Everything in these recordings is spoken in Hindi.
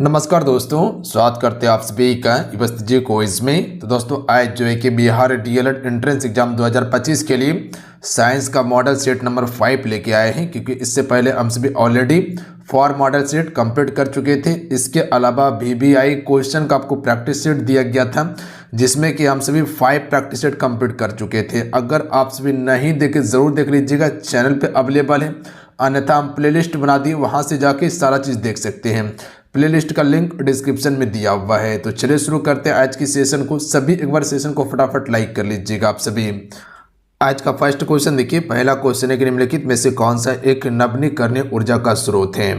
नमस्कार दोस्तों, स्वागत करते हैं आप सभी का जी क्विज में। तो दोस्तों आज जो है कि बिहार डीएलएड एंट्रेंस एग्जाम 2025 के लिए साइंस का मॉडल सेट नंबर 5 लेके आए हैं, क्योंकि इससे पहले हम सभी ऑलरेडी 4 मॉडल सेट कंप्लीट कर चुके थे। इसके अलावा VBI क्वेश्चन का आपको प्रैक्टिस सेट दिया गया था, जिसमें कि हम सभी 5 प्रैक्टिस सेट कंप्लीट कर चुके थे। अगर आप सभी नहीं देखे ज़रूर देख लीजिएगा, चैनल पे अवेलेबल है, अन्यथा हम प्लेलिस्ट बना दी, वहाँ से जाके सारा चीज़ देख सकते हैं। प्लेलिस्ट का लिंक डिस्क्रिप्शन में दिया हुआ है। तो चलिए शुरू करते हैं आज की सेशन को। सभी एक बार सेशन को फटाफट लाइक कर लीजिएगा आप सभी। आज का फर्स्ट क्वेश्चन देखिए, पहला क्वेश्चन है कि निम्नलिखित में से कौन सा एक नवीकरणीय ऊर्जा का स्रोत है।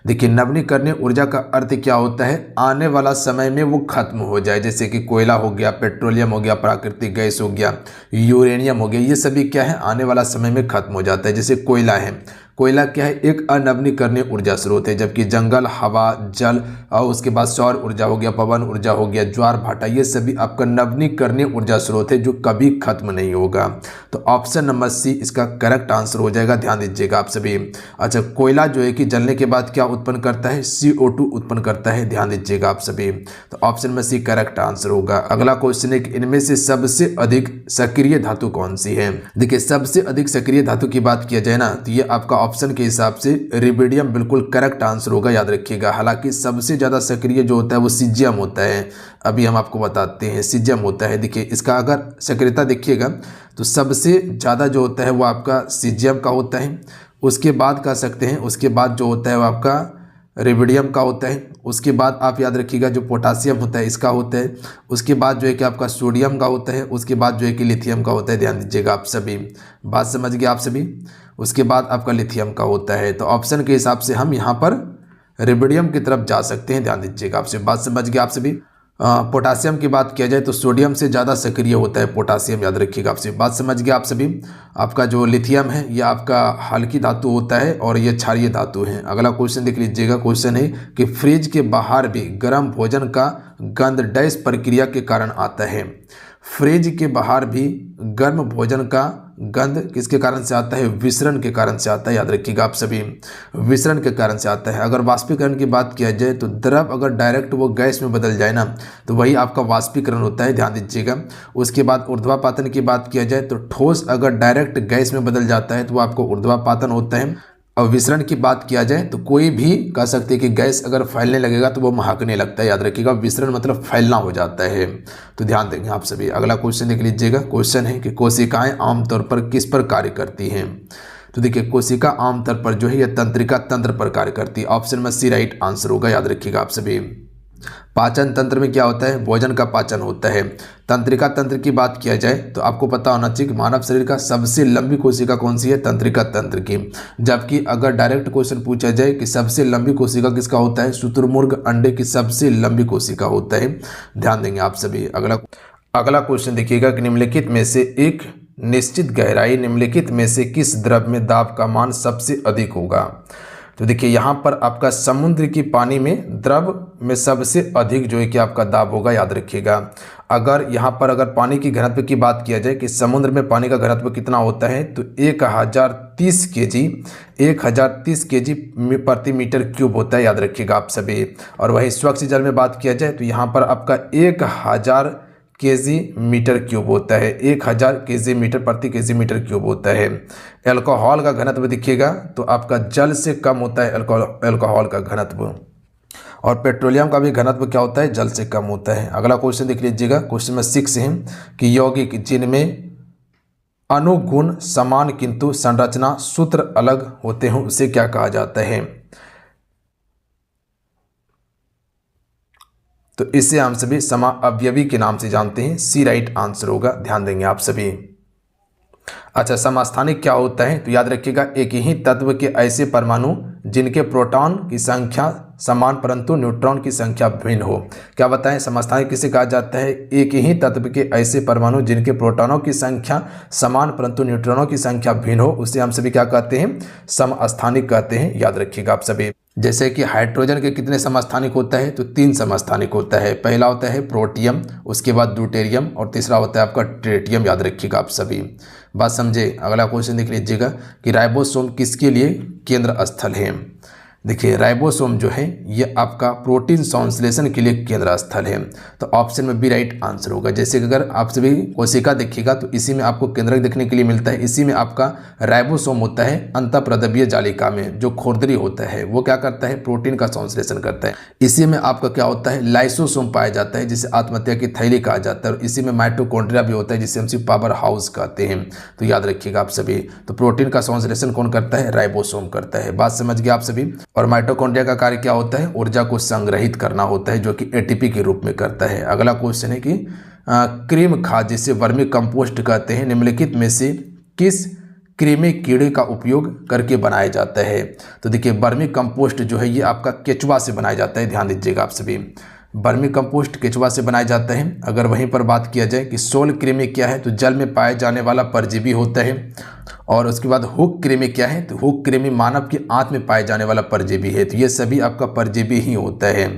देखिए, नवीकरणीय ऊर्जा का अर्थ क्या होता है, आने वाला समय में वो खत्म हो जाए। जैसे कि कोयला हो गया, पेट्रोलियम हो गया, प्राकृतिक गैस हो गया, यूरेनियम हो गया, ये सभी क्या है, आने वाला समय में खत्म हो जाता है। जैसे कोयला है, कोयला क्या है, एक अनवीकरणीय ऊर्जा स्रोत है, जबकि जंगल, हवा, जल और उसके बाद सौर ऊर्जा हो गया, पवन ऊर्जा हो गया, ज्वार भाटा, ये सभी आपका नवीकरणीय ऊर्जा स्रोत है जो कभी खत्म नहीं होगा। तो ऑप्शन नंबर सी इसका करेक्ट आंसर हो जाएगा, ध्यान दीजिएगा आप सभी। अच्छा, कोयला जो है कि जलने के बाद क्या उत्पन्न करता है, CO2 उत्पन्न करता है, ध्यान दीजिएगा आप सभी। तो option number C correct answer होगा। अगला क्वेश्चन है कि इनमें से सबसे अधिक सक्रिय धातु कौन सी है। देखिए, सबसे अधिक सक्रिय धातु की बात किया जाए ना, तो ये आपका ऑप्शन के हिसाब से रिबेडियम बिल्कुल करेक्ट आंसर होगा, याद रखिएगा। हालांकि सबसे ज़्यादा सक्रिय जो होता है वो सीजियम होता है, अभी हम आपको बताते हैं, सीजियम होता है। देखिए, इसका अगर सक्रियता देखिएगा तो सबसे ज़्यादा जो होता है वो आपका सीजियम का होता है, उसके बाद कह सकते हैं, उसके बाद जो होता है वो आपका रेबिडियम का होता है, उसके बाद आप याद रखिएगा जो पोटासियम होता है इसका होता है, उसके बाद जो है कि आपका सोडियम का होता है, उसके बाद जो है कि लिथियम का होता है। ध्यान दीजिएगा आप सभी, बात समझ गए आप सभी। उसके बाद आपका लिथियम का होता है। तो ऑप्शन के हिसाब से हम यहाँ पर रेबिडियम की तरफ जा सकते हैं, ध्यान दीजिएगा आपसे, बात समझ गए आप सभी। पोटासियम की बात किया जाए तो सोडियम से ज़्यादा सक्रिय होता है पोटासियम, याद रखिएगा आपसे, बात समझ गए आप सभी। आपका जो लिथियम है ये आपका हल्की धातु होता है और ये क्षारीय धातु है। अगला क्वेश्चन देख लीजिएगा, क्वेश्चन है कि फ्रिज के बाहर भी गर्म भोजन का गंध डैश प्रक्रिया के कारण आता है। फ्रिज के बाहर भी गर्म भोजन का गंध किसके कारण से आता है, विसरण के कारण से आता है, याद रखिएगा आप सभी, विसरण के कारण से आता है। अगर वाष्पीकरण की बात किया जाए तो द्रव अगर डायरेक्ट वो गैस में बदल जाए ना, तो वही आपका वाष्पीकरण होता है, ध्यान दीजिएगा। उसके बाद ऊर्ध्वापातन की बात किया जाए तो ठोस अगर डायरेक्ट गैस में बदल जाता है तो वो आपको ऊर्ध्वापातन होता है। और विसरण की बात किया जाए तो कोई भी कह सकते हैं कि गैस अगर फैलने लगेगा तो वो महकने लगता है, याद रखिएगा, विसरण मतलब फैलना हो जाता है। तो ध्यान देंगे आप सभी। अगला क्वेश्चन देख लीजिएगा, क्वेश्चन है कि कोशिकाएं आमतौर पर किस पर कार्य करती हैं। तो देखिए, कोशिका आमतौर पर जो है यह तंत्रिका तंत्र पर कार्य करती है, ऑप्शन में सी राइट आंसर होगा, याद रखिएगा आप सभी। पाचन तंत्र में क्या होता है, भोजन का पाचन होता है। तंत्रिका तंत्र की बात किया जाए तो आपको पता होना चाहिए कि मानव शरीर का सबसे लंबी कोशिका कौन सी है, तंत्रिका तंत्र की। जबकि अगर डायरेक्ट क्वेश्चन पूछा जाए कि सबसे लंबी कोशिका किसका होता है, शुतुरमुर्ग अंडे की सबसे लंबी कोशिका होता है, ध्यान देंगे आप सभी। अगला क्वेश्चन देखिएगा कि निम्नलिखित में से एक निश्चित गहराई निम्नलिखित में से किस द्रव में दाब का मान सबसे अधिक होगा। तो देखिए, यहाँ पर आपका समुद्र की पानी में द्रव में सबसे अधिक जो है कि आपका दाब होगा, याद रखिएगा। अगर यहाँ पर अगर पानी की घनत्व की बात किया जाए कि समुद्र में पानी का घनत्व कितना होता है, तो 1030 kg प्रति मीटर क्यूब होता है, याद रखिएगा आप सभी। और वही स्वच्छ जल में बात किया जाए तो यहाँ पर आपका 1000 केजी मीटर क्यूब होता है, 1000 केजी मीटर प्रति केजी मीटर क्यूब होता है। अल्कोहल का घनत्व देखिएगा तो आपका जल से कम होता है अल्कोहल का घनत्व, और पेट्रोलियम का भी घनत्व क्या होता है, जल से कम होता है। अगला क्वेश्चन देख लीजिएगा, क्वेश्चन में 6 है कि यौगिक जिनमें अनुगुण समान किंतु संरचना सूत्र अलग होते हैं उसे क्या कहा जाता है। तो इसे हम सभी समाअवयवी के नाम से जानते हैं, सी राइट आंसर होगा, ध्यान देंगे आप सभी। अच्छा, समस्थानिक क्या होता है, तो याद रखिएगा, एक ही तत्व के ऐसे परमाणु जिनके प्रोटॉन की संख्या समान परंतु न्यूट्रॉन की संख्या भिन्न हो। क्या बताएं, समस्थानिक किसे कहा जाता है, एक ही तत्व के ऐसे परमाणु जिनके प्रोटॉनों की संख्या समान परंतु न्यूट्रॉनों की संख्या भिन्न हो, उसे हम सभी क्या कहते हैं, समस्थानिक कहते हैं, याद रखिएगा आप सभी। जैसे कि हाइड्रोजन के कितने समस्थानिक होता है, तो 3 समस्थानिक होता है। पहला होता है प्रोटियम, उसके बाद ड्यूटेरियम और तीसरा होता है आपका ट्रिटियम, याद रखिएगा आप सभी, बात समझे। अगला क्वेश्चन देख लीजिएगा कि राइबोसोम किसके लिए केंद्र स्थल है। देखिए राइबोसोम जो है ये आपका प्रोटीन संश्लेषण के लिए केंद्र स्थल है, तो ऑप्शन में बी राइट आंसर होगा। जैसे कि अगर आप सभी कोशिका देखिएगा तो इसी में आपको केंद्रक देखने के लिए मिलता है, इसी में आपका राइबोसोम होता है। अंतःप्रद्रव्य जालिका में जो खोरदरी होता है वो क्या करता है, प्रोटीन का संश्लेषण करता है। इसी में आपका क्या होता है, लाइसोसोम पाया जाता है जिसे आत्महत्या की थैली कहा जाता है, और इसी में माइटोकॉन्ड्रिया भी होता है जिसे हम पावर हाउस कहते हैं। तो याद रखिएगा आप सभी, तो प्रोटीन का संश्लेषण कौन करता है, राइबोसोम करता है। बात समझ गए आप सभी। और माइटोकॉन्ड्रिया का कार्य क्या होता है, ऊर्जा को संग्रहित करना होता है, जो कि एटीपी के रूप में करता है। अगला क्वेश्चन है कि कृमि खाद जिसे वर्मी कंपोस्ट कहते हैं निम्नलिखित में से किस कृमि कीड़े का उपयोग करके बनाया जाता है। तो देखिए वर्मी कंपोस्ट जो है ये आपका केचुआ से बनाया जाता है, ध्यान दीजिएगा आप सभी। वर्मी कंपोस्ट केचुआ से बनाया जाता है। अगर वहीं पर बात किया जाए कि सोल कृमि क्या है, तो जल में पाए जाने वाला परजीवी होता है। और उसके बाद हुक कृमि क्या है, तो हुक कृमि मानव की आंत में पाए जाने वाला परजीवी है। तो ये सभी आपका परजीवी ही होता है।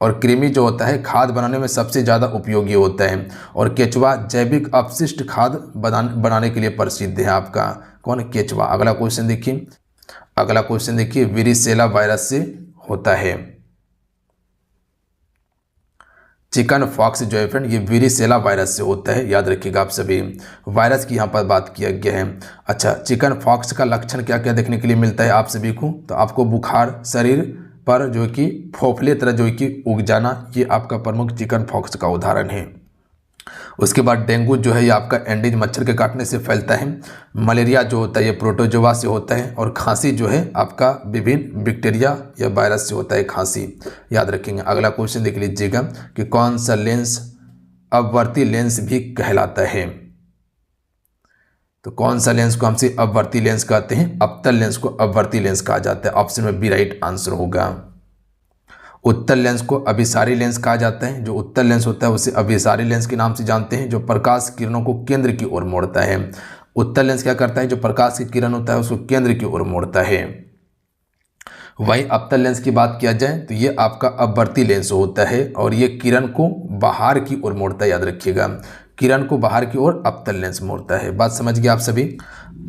और कृमि जो होता है खाद बनाने में सबसे ज़्यादा उपयोगी होता है। और केचुआ जैविक अपशिष्ट खाद बनाने के लिए प्रसिद्ध है आपका कौन, केचुआ। अगला क्वेश्चन देखिए, अगला क्वेश्चन देखिए, वेरिसेला वायरस से होता है। चिकन फॉक्स जो है फ्रेंड ये वेरिसेला वायरस से होता है, याद रखिएगा आप सभी। वायरस की यहाँ पर बात किया गया है। अच्छा, चिकन फॉक्स का लक्षण क्या क्या देखने के लिए मिलता है आप सभी को, तो आपको बुखार, शरीर पर जो कि फोफले तरह जो कि उग जाना, ये आपका प्रमुख चिकन फॉक्स का उदाहरण है। उसके बाद डेंगू जो है ये आपका एंडीज मच्छर के काटने से फैलता है। मलेरिया जो होता है ये प्रोटोजोआ से होता है। और खांसी जो है आपका विभिन्न बैक्टीरिया या वायरस से होता है खांसी, याद रखेंगे। अगला क्वेश्चन देख लीजिएगा कि कौन सा लेंस अपवर्ती लेंस भी कहलाता है। तो कौन सा लेंस को हमसे अपवर्ती लेंस कहते हैं, अवतल लेंस को अपवर्ती लेंस कहा जाता है। ऑप्शन में बी राइट आंसर होगा। उत्तल लेंस को अभिसारी लेंस कहा जाता है। जो उत्तल लेंस होता है उसे अभिसारी लेंस के नाम से जानते हैं, जो प्रकाश किरणों को केंद्र की ओर मोड़ता है। उत्तल लेंस क्या करता है, जो प्रकाश की किरण होता है उसको केंद्र की ओर मोड़ता है। वहीं अवतल लेंस की बात किया जाए तो ये आपका अपवर्ती लेंस होता है और ये किरण को बाहर की ओर मोड़ता है, याद रखिएगा। किरण को बाहर की ओर अवतल लेंस मोड़ता है। बात समझ गए आप सभी।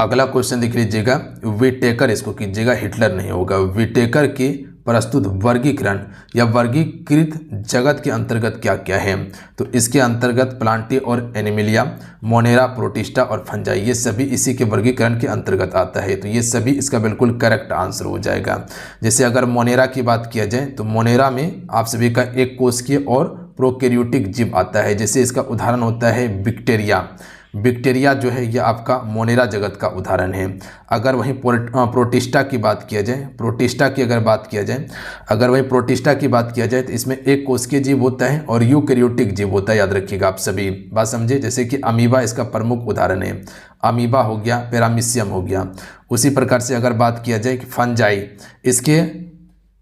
अगला क्वेश्चन देख लीजिएगा, विटेकर, इसको कीजिएगा हिटलर नहीं होगा। विटेकर की प्रस्तुत वर्गीकरण या वर्गीकृत जगत के अंतर्गत क्या क्या है, तो इसके अंतर्गत प्लांटी और एनिमिलिया, मोनेरा, प्रोटिस्टा और फंजाई, ये सभी इसी के वर्गीकरण के अंतर्गत आता है। तो ये सभी इसका बिल्कुल करेक्ट आंसर हो जाएगा। जैसे अगर मोनेरा की बात किया जाए तो मोनेरा में आप सभी का एक कोशिकीय और प्रोकैरियोटिक जीव आता है। जैसे इसका उदाहरण होता है बैक्टीरिया। बैक्टीरिया जो है यह आपका मोनेरा जगत का उदाहरण है। अगर वहीं प्रोटिस्टा की बात किया जाए, प्रोटिस्टा की अगर बात किया जाए, अगर वहीं प्रोटिस्टा की बात किया जाए तो इसमें एक कोशिकीय जीव होता है और यूकैरियोटिक जीव होता है, याद रखिएगा आप सभी। बात समझे। जैसे कि अमीबा इसका प्रमुख उदाहरण है, अमीबा हो गया, पैरामीशियम हो गया। उसी प्रकार से अगर बात किया जाए कि फंजाई, इसके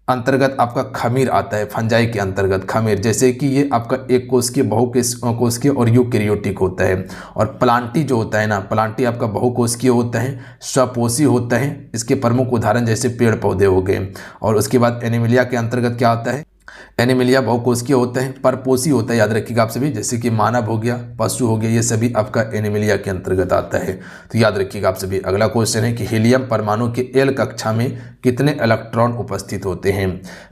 अंतर्गत आपका खमीर आता है। फंजाई के अंतर्गत खमीर, जैसे कि ये आपका एक कोशिकीय, बहुकोशिकीय और यूकैरियोटिक होता है। और प्लांटी जो होता है ना, प्लांटी आपका बहुकोशिकीय होता है, स्वपोषी होता है। इसके प्रमुख उदाहरण जैसे पेड़ पौधे हो गए। और उसके बाद एनिमिलिया के अंतर्गत क्या आता है, एनिमिलिया बहुकोशिकीय होता है, परपोषी होता है, याद रखिएगा आप सभी। जैसे कि मानव हो गया, पशु हो गया, ये सभी आपका एनिमिलिया के अंतर्गत आता है। तो याद रखिएगा आप सभी। अगला क्वेश्चन है कि हीलियम परमाणु के एल कक्षा में कितने इलेक्ट्रॉन उपस्थित होते हैं।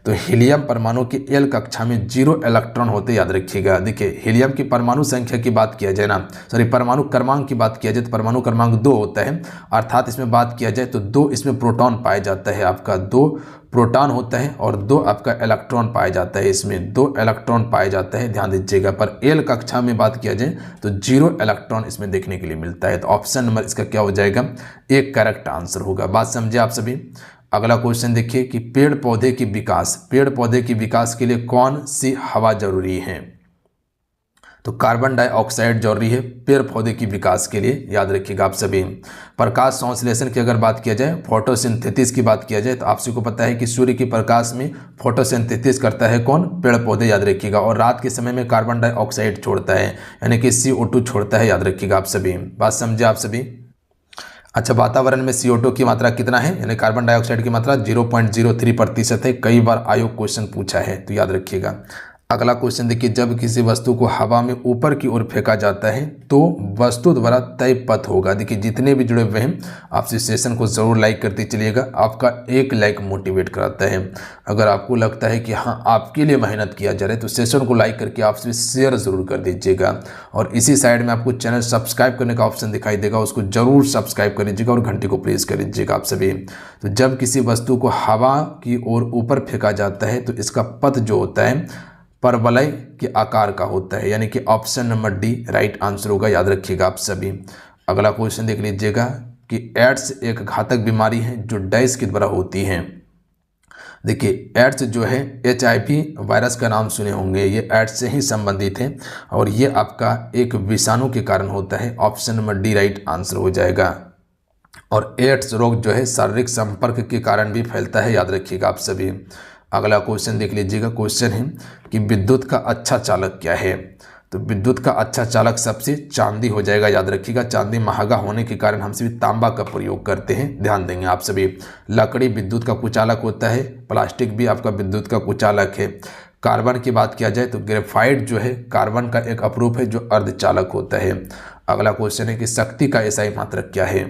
तो हीलियम परमाणु के एल कक्षा में 0 इलेक्ट्रॉन होते, याद रखिएगा। देखिए हीलियम की परमाणु संख्या की बात किया जाए ना, सॉरी परमाणु क्रमांक की बात किया जाए तो परमाणु क्रमांक 2 होता है। अर्थात इसमें बात किया जाए तो 2 इसमें प्रोटॉन पाया जाता है, आपका 2 प्रोटॉन होता है और 2 आपका इलेक्ट्रॉन पाया जाता है। इसमें 2 इलेक्ट्रॉन पाया जाता है, ध्यान दीजिएगा। पर एल कक्षा में बात किया जाए तो 0 इलेक्ट्रॉन इसमें देखने के लिए मिलता है। तो ऑप्शन नंबर इसका क्या हो जाएगा, एक करेक्ट आंसर होगा। बात समझे आप सभी। अगला क्वेश्चन देखिए कि पेड़ पौधे की विकास, पेड़ पौधे की विकास के लिए कौन सी हवा जरूरी है। तो कार्बन डाइऑक्साइड जरूरी है पेड़ पौधे की विकास के लिए, याद रखिएगा आप सभी। प्रकाश संश्लेषण की अगर बात किया जाए, फोटोसिंथेसिस की बात किया जाए, तो आप सभी को पता है कि सूर्य की प्रकाश में फोटोसिंथेसिस करता है कौन, पेड़ पौधे, याद रखिएगा। और रात के समय में कार्बन डाइऑक्साइड छोड़ता है, यानी कि CO2 छोड़ता है, याद रखिएगा आप सभी। बात समझे आप सभी। अच्छा, वातावरण में CO2 की मात्रा कितना है, यानी कार्बन डाइऑक्साइड की मात्रा 0.03% है। कई बार आयोग क्वेश्चन पूछा है, तो याद रखिएगा। अगला क्वेश्चन देखिए, जब किसी वस्तु को हवा में ऊपर की ओर फेंका जाता है तो वस्तु द्वारा तय पथ होगा। देखिए जितने भी जुड़े हुए हैं आप इस सेशन को ज़रूर लाइक करते चलिएगा, आपका एक लाइक मोटिवेट कराता है। अगर आपको लगता है कि हाँ आपके लिए मेहनत किया जा रहा है तो सेशन को लाइक करके आप शेयर ज़रूर कर दीजिएगा। और इसी साइड में आपको चैनल सब्सक्राइब करने का ऑप्शन दिखाई देगा, उसको ज़रूर सब्सक्राइब कर लीजिएगा और घंटी को प्रेस कर लीजिएगा आप सभी। तो जब किसी वस्तु को हवा की ओर ऊपर फेंका जाता है तो इसका पथ जो होता है परवलय के आकार का होता है, यानी कि option number D right answer होगा, याद रखिएगा आप सभी। अगला क्वेश्चन देख लीजिएगा कि एड्स एक घातक बीमारी है जो डैश के द्वारा होती है। देखिए एड्स जो है HIV वायरस का नाम सुने होंगे, ये एड्स से ही संबंधित है और ये आपका एक विषाणु के कारण होता है, option number D right answer हो जाएगा। और एड्स रोग जो है शारीरिक संपर्क के कारण भी फैलता है, याद रखिएगा आप सभी। अगला क्वेश्चन देख लीजिएगा, क्वेश्चन है कि विद्युत का अच्छा चालक क्या है। तो विद्युत का अच्छा चालक सबसे चांदी हो जाएगा, याद रखिएगा। चांदी महंगा होने के कारण हम सभी तांबा का प्रयोग करते हैं, ध्यान देंगे आप सभी। लकड़ी विद्युत का कुचालक होता है, प्लास्टिक भी आपका विद्युत का कुचालक है। कार्बन की बात किया जाए तो ग्रेफाइट जो है कार्बन का एक अपरूप है जो अर्धचालक होता है। अगला क्वेश्चन है कि शक्ति का एसआई मात्रक क्या है।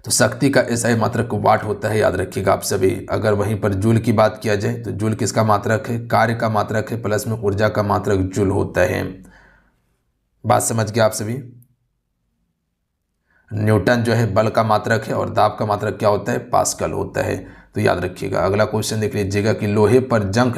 तो शक्ति का एसआई मात्रक वाट होता है, याद रखिएगा आप सभी। अगर वहीं पर जूल की बात किया जाए तो जूल किसका मात्रक है, कार्य का मात्रक है, प्लस में ऊर्जा का मात्रक जूल होता है। बात समझ गए आप सभी। न्यूटन जो है बल का मात्रक है और दाब का मात्रक क्या होता है, पास्कल होता है, तो याद रखिएगा। अगला क्वेश्चन देख लीजिएगा कि लोहे पर जंग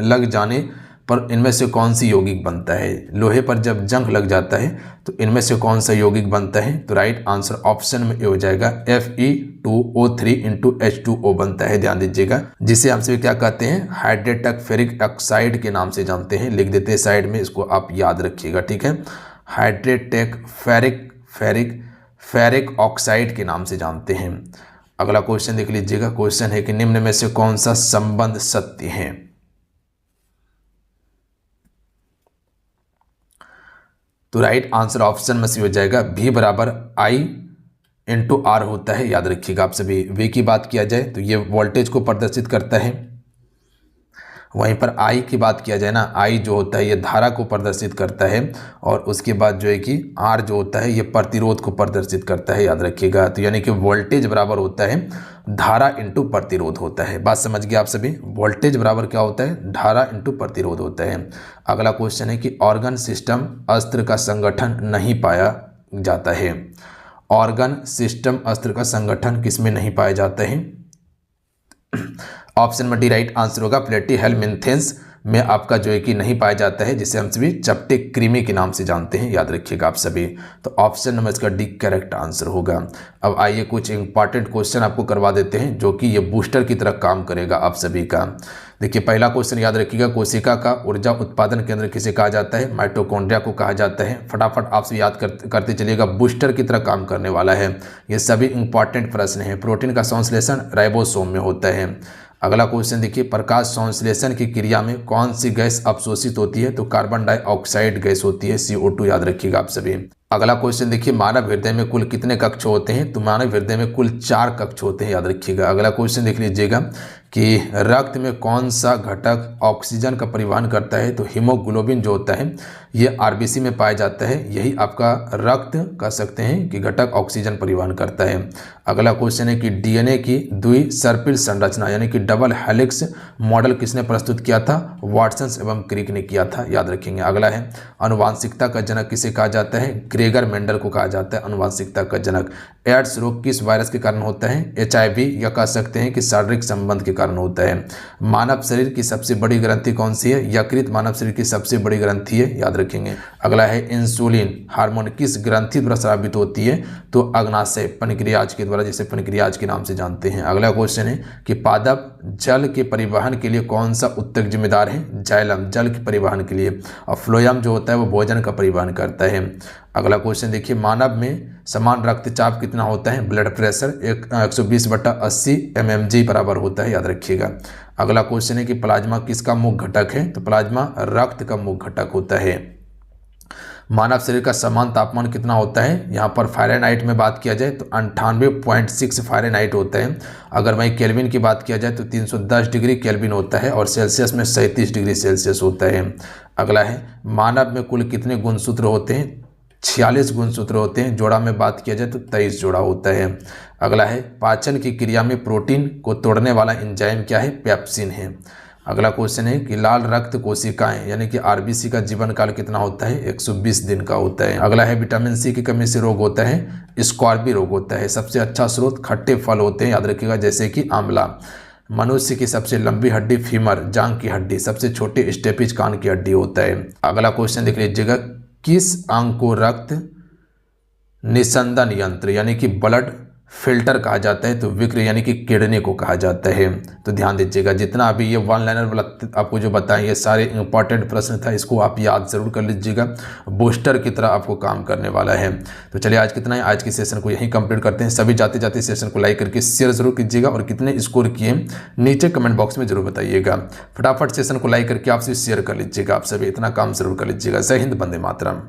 लग जाने पर इनमें से कौन सी यौगिक बनता है। लोहे पर जब जंग लग जाता है तो इनमें से कौन सा यौगिक बनता है, तो राइट आंसर ऑप्शन में ए हो जाएगा, Fe2O3 × H2O बनता है, ध्यान दीजिएगा। जिसे हमसे क्या कहते हैं, हाइड्रेटक फेरिक ऑक्साइड के नाम से जानते हैं, लिख देते हैं साइड में, इसको आप याद रखिएगा, ठीक है। हाइड्रेटक फेरिक ऑक्साइड के नाम से जानते हैं। अगला क्वेश्चन देख लीजिएगा, क्वेश्चन है कि निम्न में से कौन सा संबंध सत्य है। तो राइट आंसर ऑप्शन में सी हो जाएगा, V = I × R होता है, याद रखिएगा आप सभी। V की बात किया जाए तो ये वोल्टेज को प्रदर्शित करता है, वहीं पर I की बात किया जाए ना, I जो होता है ये धारा को प्रदर्शित करता है, और उसके बाद जो है कि R जो होता है ये प्रतिरोध को प्रदर्शित करता है, याद रखिएगा। तो यानी कि वोल्टेज बराबर होता है धारा इंटू प्रतिरोध होता है। बात समझ गए आप सभी। वोल्टेज बराबर क्या होता है, धारा इंटू प्रतिरोध होता है। अगला क्वेश्चन है कि ऑर्गन सिस्टम अस्त्र का संगठन नहीं पाया जाता है। ऑर्गन सिस्टम अस्त्र का संगठन किसमें नहीं पाया जाता है, ऑप्शन में डी राइट आंसर होगा, प्लेटीहेल्मिन्थेस में आपका जो है कि नहीं पाया जाता है, जिसे हम सभी चपटे कृमि के नाम से जानते हैं, याद रखिएगा आप सभी। तो ऑप्शन नंबर इसका डी करेक्ट आंसर होगा। अब आइए कुछ इंपॉर्टेंट क्वेश्चन आपको करवा देते हैं जो कि ये बूस्टर की तरह काम करेगा आप सभी का। देखिए पहला क्वेश्चन याद रखिएगा, कोशिका का ऊर्जा उत्पादन केंद्र किसे कहा जाता है, माइटोकॉन्ड्रिया को कहा जाता है। फटाफट आपसे याद करते चलिएगा, बूस्टर की तरह काम करने वाला है। ये सभी इंपॉर्टेंट प्रश्न हैं। प्रोटीन का संश्लेषण राइबोसोम में होता है। अगला क्वेश्चन देखिए, प्रकाश संश्लेषण की क्रिया में कौन सी गैस अवशोषित होती है, तो कार्बन डाइऑक्साइड गैस होती है, CO2, याद रखिएगा आप सभी। अगला क्वेश्चन देखिए, मानव हृदय में कुल कितने कक्ष होते हैं, तो मानव हृदय में कुल 4 कक्ष होते हैं, याद रखिएगा। अगला क्वेश्चन देख लीजिएगा कि रक्त में कौन सा घटक ऑक्सीजन का परिवहन करता है, तो हीमोग्लोबिन जो होता है ये RBC में पाया जाता है, यही आपका रक्त कह सकते हैं कि घटक ऑक्सीजन परिवहन करता है। अगला क्वेश्चन है कि DNA की द्विसर्पिल संरचना यानी कि डबल हेलिक्स मॉडल किसने प्रस्तुत किया था, वाटसन एवं क्रिक ने किया था, याद रखेंगे। अगला है अनुवांशिकता का जनक किसे कहा जाता है, ग्रेगर मेंडल को कहा जाता है अनुवांशिकता का जनक। एड्स रोग किस वायरस के कारण होता है, HIV, या कह सकते हैं कि शारीरिक संबंध के कारण होता है। मानव शरीर की सबसे बड़ी ग्रंथि कौन सी है, यकृत मानव शरीर की सबसे बड़ी ग्रंथि है, याद रखेंगे। अगला है इंसुलिन हार्मोन किस ग्रंथि द्वारा स्रावित होती है, तो अग्नाशय पनक्रियाज के द्वारा, जिसे पनक्रियाज के नाम से जानते हैं। अगला क्वेश्चन है कि पादप जल के परिवहन के लिए कौन सा उत्तक जिम्मेदार है, जाइलम जल के परिवहन के लिए, और फ्लोएम जो होता है वो भोजन का परिवहन करता है। अगला क्वेश्चन देखिए, मानव में समान रक्तचाप कितना होता है, ब्लड प्रेशर 120/80 mmG बराबर होता है, याद रखिएगा। अगला क्वेश्चन है कि प्लाज्मा किसका मुख्य घटक है, तो प्लाज्मा रक्त का मुख्य घटक होता है। मानव शरीर का समान तापमान कितना होता है, यहाँ पर फ़ारेनहाइट में बात किया जाए तो 98.6 फ़ारेनहाइट होता है। अगर वहीं केल्विन की बात किया जाए तो 310 डिग्री केल्विन होता है और सेल्सियस में 37 डिग्री सेल्सियस होता है। अगला है मानव में कुल कितने गुणसूत्र होते हैं, 46 गुणसूत्र होते हैं। जोड़ा में बात किया जाए तो 23 जोड़ा होता है। अगला है पाचन की क्रिया में प्रोटीन को तोड़ने वाला एंजाइम क्या है, पेप्सिन है। अगला क्वेश्चन है कि लाल रक्त कोशिकाएं यानी कि आरबीसी का जीवन काल कितना होता है, 120 दिन का होता है। अगला है विटामिन सी की कमी से रोग होता है, स्कॉर्बी रोग होता है। सबसे अच्छा स्रोत खट्टे फल होते हैं, याद रखिएगा, जैसे कि आंवला। मनुष्य की सबसे लंबी हड्डी फीमर, जांग की हड्डी। सबसे छोटे स्टेपिज कान की हड्डी होता है। अगला क्वेश्चन देख लीजिएगा, किस अंग को रक्त निस्संदन यंत्र यानी कि ब्लड फिल्टर कहा जाता है, तो विक्र यानी कि किडनी को कहा जाता है। तो ध्यान दीजिएगा, जितना अभी ये वन लाइनर वाला आपको जो बताएं ये सारे इंपॉर्टेंट प्रश्न था, इसको आप याद जरूर कर लीजिएगा, बूस्टर की तरह आपको काम करने वाला है। तो चलिए आज कितना है, आज के सेशन को यहीं कंप्लीट करते हैं। सभी जाते जाते सेशन को लाइक करके शेयर जरूर कीजिएगा और कितने स्कोर किए नीचे कमेंट बॉक्स में जरूर बताइएगा। फटाफट सेशन को लाइक करके आपसे शेयर कर लीजिएगा, आप सभी इतना काम जरूर कर लीजिएगा। जय हिंद, वंदे मातरम।